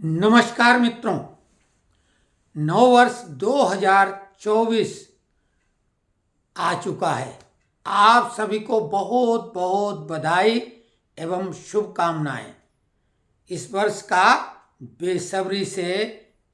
नमस्कार मित्रों, नववर्ष 2024 आ चुका है। आप सभी को बहुत बहुत बधाई एवं शुभकामनाएं। इस वर्ष का बेसब्री से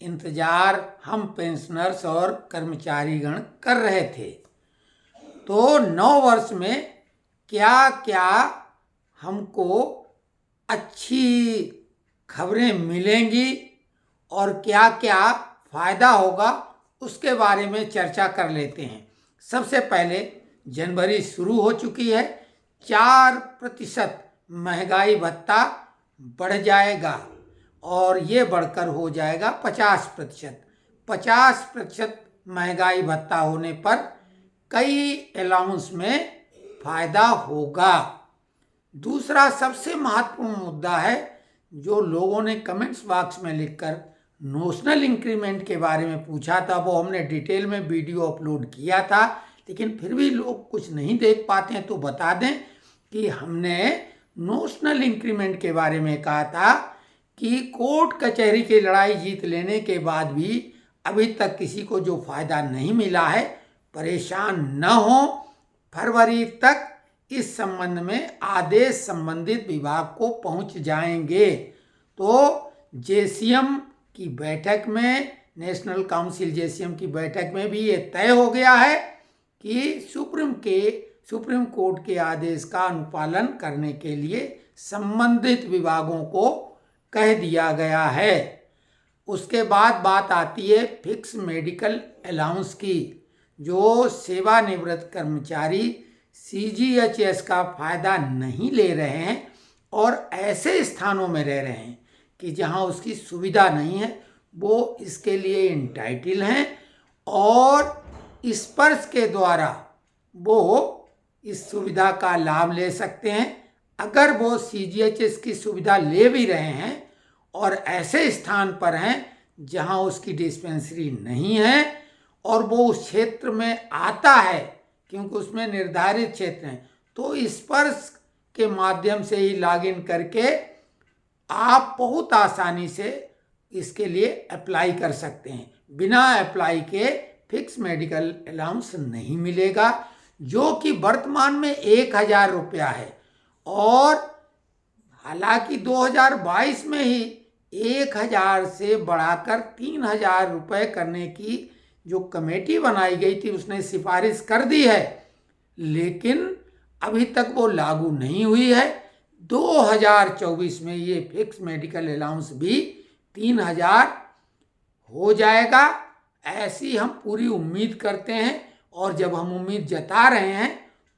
इंतजार हम पेंशनर्स और कर्मचारीगण कर रहे थे। तो नव वर्ष में क्या क्या हमको अच्छी खबरें मिलेंगी और क्या क्या फायदा होगा उसके बारे में चर्चा कर लेते हैं। सबसे पहले जनवरी शुरू हो चुकी है। 4% महंगाई भत्ता बढ़ जाएगा और ये बढ़कर हो जाएगा 50%। 50% महंगाई भत्ता होने पर कई अलाउंस में फायदा होगा। दूसरा सबसे महत्वपूर्ण मुद्दा है जो लोगों ने कमेंट्स बॉक्स में लिखकर नोशनल इंक्रीमेंट के बारे में पूछा था। वो हमने डिटेल में वीडियो अपलोड किया था, लेकिन फिर भी लोग कुछ नहीं देख पाते हैं तो बता दें कि हमने नोशनल इंक्रीमेंट के बारे में कहा था कि कोर्ट कचहरी की लड़ाई जीत लेने के बाद भी अभी तक किसी को जो फायदा नहीं मिला है, परेशान न हो। फरवरी तक इस संबंध में आदेश संबंधित विभाग को पहुंच जाएंगे। तो जेसीएम की बैठक में, नेशनल काउंसिल जेसीएम की बैठक में भी ये तय हो गया है कि सुप्रीम कोर्ट के आदेश का अनुपालन करने के लिए संबंधित विभागों को कह दिया गया है। उसके बाद बात आती है फिक्स मेडिकल अलाउंस की। जो सेवानिवृत्त कर्मचारी सीजीएचएस का फायदा नहीं ले रहे हैं और ऐसे स्थानों में रह रहे हैं कि जहां उसकी सुविधा नहीं है, वो इसके लिए इंटाइटल हैं और स्पर्श के द्वारा वो इस सुविधा का लाभ ले सकते हैं। अगर वो सीजीएचएस की सुविधा ले भी रहे हैं और ऐसे स्थान पर हैं जहां उसकी डिस्पेंसरी नहीं है और वो उस क्षेत्र में आता है क्योंकि उसमें निर्धारित क्षेत्र हैं, तो स्पर्श के माध्यम से ही लॉगिन करके आप बहुत आसानी से इसके लिए अप्लाई कर सकते हैं। बिना अप्लाई के फिक्स मेडिकल अलाउंस नहीं मिलेगा, जो कि वर्तमान में 1000 रुपया है। और हालांकि 2022 में ही 1000 से बढ़ाकर 3000 रुपये करने की जो कमेटी बनाई गई थी उसने सिफारिश कर दी है, लेकिन अभी तक वो लागू नहीं हुई है। 2024 में ये फिक्स मेडिकल अलाउंस भी 3000 हो जाएगा, ऐसी हम पूरी उम्मीद करते हैं। और जब हम उम्मीद जता रहे हैं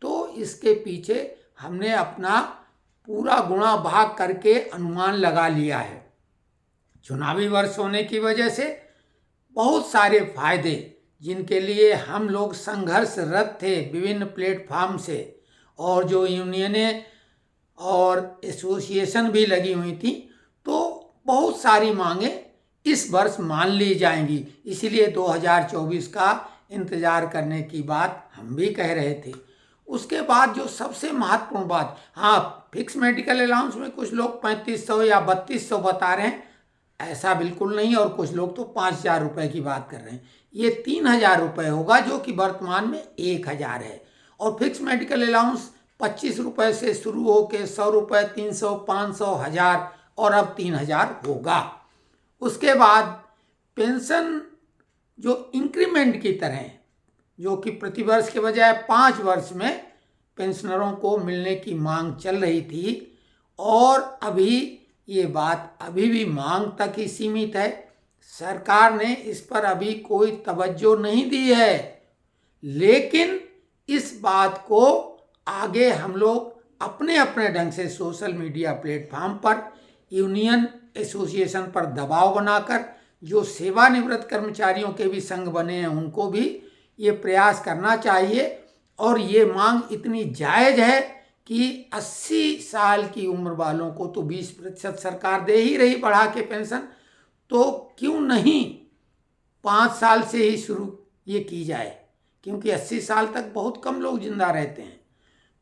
तो इसके पीछे हमने अपना पूरा गुणा भाग करके अनुमान लगा लिया है। चुनावी वर्ष होने की वजह से बहुत सारे फायदे जिनके लिए हम लोग संघर्षरत थे विभिन्न प्लेटफॉर्म से, और जो यूनियनें और एसोसिएशन भी लगी हुई थी, तो बहुत सारी मांगें इस वर्ष मान ली जाएंगी। इसीलिए 2024 का इंतजार करने की बात हम भी कह रहे थे। उसके बाद जो सबसे महत्वपूर्ण बात, हाँ, फिक्स मेडिकल अलाउंस में कुछ लोग 3500 या 3200 बता रहे हैं, ऐसा बिल्कुल नहीं। और कुछ लोग तो 5000 रुपये की बात कर रहे हैं। ये 3000 रुपये होगा, जो कि वर्तमान में 1000 है। और फिक्स मेडिकल अलाउंस 25 रुपये से शुरू होकर 100 रुपये, 300, 500, 1000 और अब 3000 होगा। उसके बाद पेंशन जो इंक्रीमेंट की तरह, जो कि प्रतिवर्ष के बजाय 5 वर्ष में पेंशनरों को मिलने की मांग चल रही थी, और अभी ये बात अभी भी मांग तक ही सीमित है। सरकार ने इस पर अभी कोई तवज्जो नहीं दी है, लेकिन इस बात को आगे हम लोग अपने अपने ढंग से सोशल मीडिया प्लेटफॉर्म पर, यूनियन एसोसिएशन पर दबाव बनाकर, जो सेवानिवृत्त कर्मचारियों के भी संघ बने हैं उनको भी ये प्रयास करना चाहिए। और ये मांग इतनी जायज़ है कि 80 साल की उम्र वालों को तो 20% सरकार दे ही रही बढ़ा के पेंशन, तो क्यों नहीं 5 साल से ही शुरू ये की जाए, क्योंकि 80 साल तक बहुत कम लोग जिंदा रहते हैं।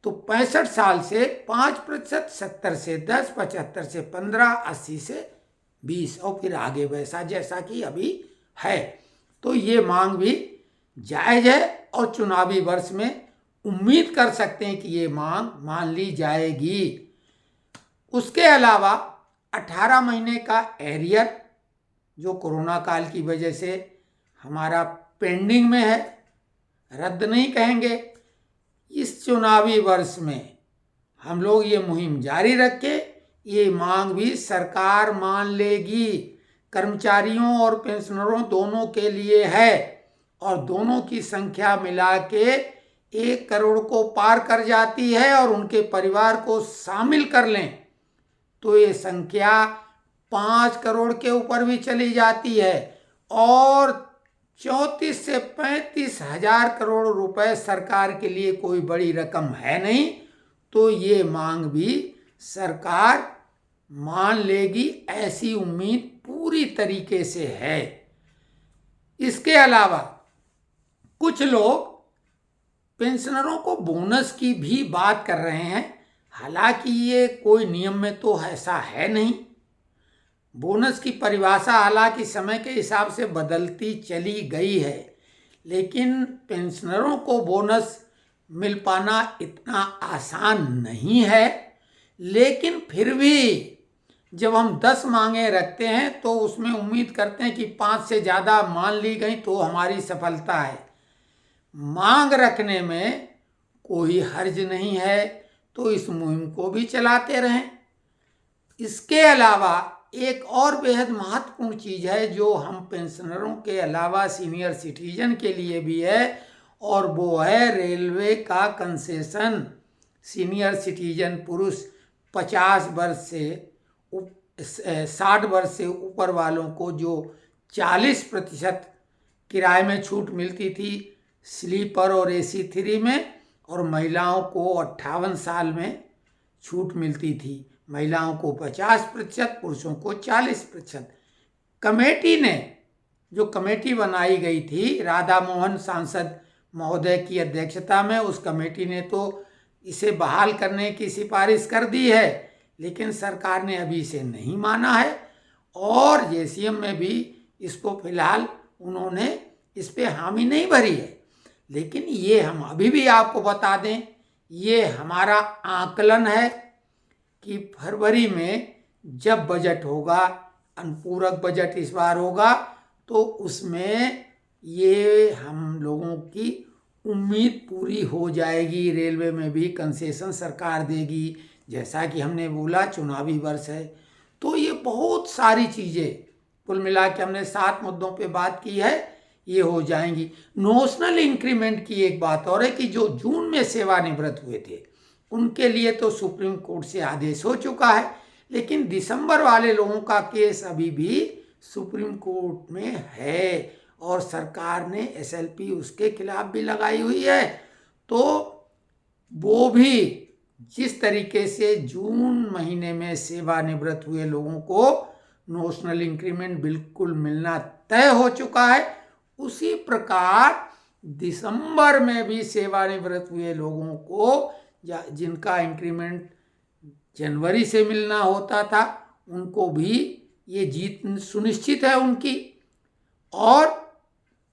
तो 65 साल से 5%, 70 से 10, 75 से 15, 80 से 20 और फिर आगे वैसा जैसा कि अभी है। तो ये मांग भी जायज़ है और चुनावी वर्ष में उम्मीद कर सकते हैं कि ये मांग मान ली जाएगी। उसके अलावा 18 महीने का एरियर जो कोरोना काल की वजह से हमारा पेंडिंग में है, रद्द नहीं कहेंगे। इस चुनावी वर्ष में हम लोग ये मुहिम जारी रखें, ये मांग भी सरकार मान लेगी। कर्मचारियों और पेंशनरों दोनों के लिए है और दोनों की संख्या मिला के 1 करोड़ को पार कर जाती है और उनके परिवार को शामिल कर लें तो ये संख्या 5 करोड़ के ऊपर भी चली जाती है और 34 से 35 हजार करोड़ रुपए सरकार के लिए कोई बड़ी रकम है नहीं। तो ये मांग भी सरकार मान लेगी, ऐसी उम्मीद पूरी तरीके से है। इसके अलावा कुछ लोग पेंशनरों को बोनस की भी बात कर रहे हैं, हालांकि ये कोई नियम में तो ऐसा है नहीं। बोनस की परिभाषा हालांकि समय के हिसाब से बदलती चली गई है, लेकिन पेंशनरों को बोनस मिल पाना इतना आसान नहीं है। लेकिन फिर भी जब हम 10 मांगें रखते हैं तो उसमें उम्मीद करते हैं कि 5 से ज़्यादा मान ली गई तो हमारी सफलता है। मांग रखने में कोई हर्ज नहीं है, तो इस मुहिम को भी चलाते रहें। इसके अलावा एक और बेहद महत्वपूर्ण चीज़ है जो हम पेंशनरों के अलावा सीनियर सिटीजन के लिए भी है, और वो है रेलवे का कंसेशन। सीनियर सिटीजन पुरुष 50 वर्ष से 60 वर्ष से ऊपर वालों को जो 40% किराए में छूट मिलती थी स्लीपर और AC 3 में, और महिलाओं को 58 साल में छूट मिलती थी। महिलाओं को 50%, पुरुषों को 40%। कमेटी ने जो कमेटी बनाई गई थी राधा मोहन सांसद महोदय की अध्यक्षता में, उस कमेटी ने तो इसे बहाल करने की सिफारिश कर दी है, लेकिन सरकार ने अभी इसे नहीं माना है और JCM में भी इसको फिलहाल उन्होंने इस पे हामी नहीं भरी है। लेकिन ये हम अभी भी आपको बता दें, ये हमारा आकलन है कि फरवरी में जब बजट होगा, अनुपूरक बजट इस बार होगा, तो उसमें ये हम लोगों की उम्मीद पूरी हो जाएगी। रेलवे में भी कंसेशन सरकार देगी, जैसा कि हमने बोला चुनावी वर्ष है। तो ये बहुत सारी चीज़ें कुल मिला के हमने 7 मुद्दों पे बात की है, ये हो जाएंगी। नोशनल इंक्रीमेंट की एक बात और है कि जो जून में सेवानिवृत्त हुए थे उनके लिए तो सुप्रीम कोर्ट से आदेश हो चुका है, लेकिन दिसंबर वाले लोगों का केस अभी भी सुप्रीम कोर्ट में है और सरकार ने SLP उसके खिलाफ भी लगाई हुई है। तो वो भी जिस तरीके से जून महीने में सेवानिवृत्त हुए लोगों को नोशनल इंक्रीमेंट बिल्कुल मिलना तय हो चुका है, उसी प्रकार दिसंबर में भी सेवानिवृत्त हुए लोगों को जिनका इंक्रीमेंट जनवरी से मिलना होता था उनको भी ये जीत सुनिश्चित है उनकी, और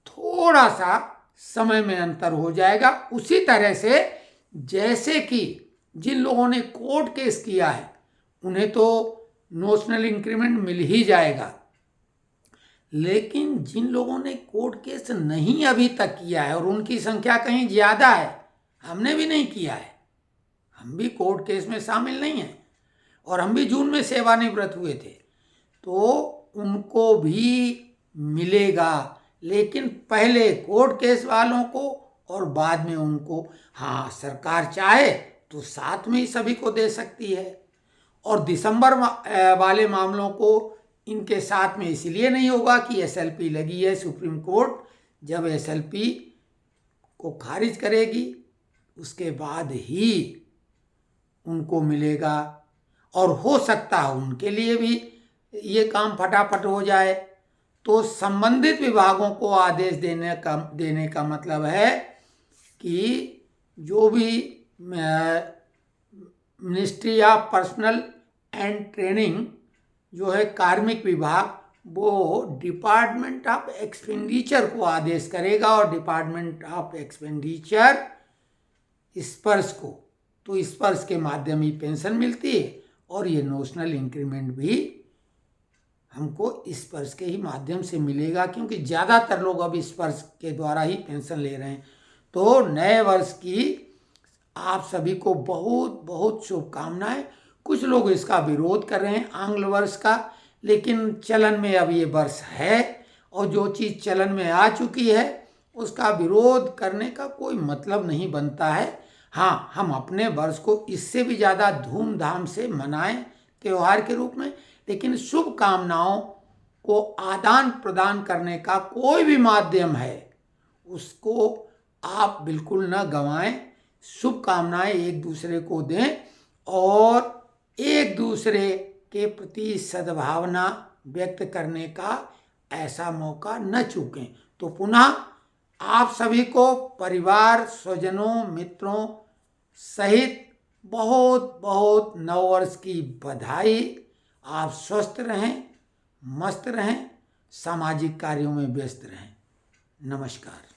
थोड़ा सा समय में अंतर हो जाएगा। उसी तरह से जैसे कि जिन लोगों ने कोर्ट केस किया है उन्हें तो नोशनल इंक्रीमेंट मिल ही जाएगा, लेकिन जिन लोगों ने कोर्ट केस नहीं अभी तक किया है और उनकी संख्या कहीं ज़्यादा है, हमने भी नहीं किया है, हम भी कोर्ट केस में शामिल नहीं हैं और हम भी जून में सेवानिवृत्त हुए थे, तो उनको भी मिलेगा। लेकिन पहले कोर्ट केस वालों को और बाद में उनको, हाँ सरकार चाहे तो साथ में ही सभी को दे सकती है। और दिसंबर वाले मामलों को इनके साथ में इसलिए नहीं होगा कि SLP लगी है। सुप्रीम कोर्ट जब SLP को खारिज करेगी उसके बाद ही उनको मिलेगा, और हो सकता है उनके लिए भी ये काम फटाफट हो जाए। तो संबंधित विभागों को आदेश देने का मतलब है कि जो भी ministry of personal and training जो है कार्मिक विभाग वो डिपार्टमेंट ऑफ एक्सपेंडिचर को आदेश करेगा और डिपार्टमेंट ऑफ एक्सपेंडिचर स्पर्श को, तो स्पर्श के माध्यम ही पेंशन मिलती है और ये नोशनल इंक्रीमेंट भी हमको स्पर्श के ही माध्यम से मिलेगा, क्योंकि ज़्यादातर लोग अब स्पर्श के द्वारा ही पेंशन ले रहे हैं। तो नए वर्ष की आप सभी को बहुत बहुत शुभकामनाएं। कुछ लोग इसका विरोध कर रहे हैं आंग्ल वर्ष का, लेकिन चलन में अब ये वर्ष है और जो चीज़ चलन में आ चुकी है उसका विरोध करने का कोई मतलब नहीं बनता है। हाँ, हम अपने वर्ष को इससे भी ज़्यादा धूमधाम से मनाएं त्यौहार के रूप में, लेकिन शुभकामनाओं को आदान प्रदान करने का कोई भी माध्यम है उसको आप बिल्कुल न गंवाएं। शुभकामनाएं एक दूसरे को दें और एक दूसरे के प्रति सद्भावना व्यक्त करने का ऐसा मौका न चूकें। तो पुनः आप सभी को परिवार, स्वजनों, मित्रों सहित बहुत बहुत नववर्ष की बधाई। आप स्वस्थ रहें, मस्त रहें, सामाजिक कार्यों में व्यस्त रहें। नमस्कार।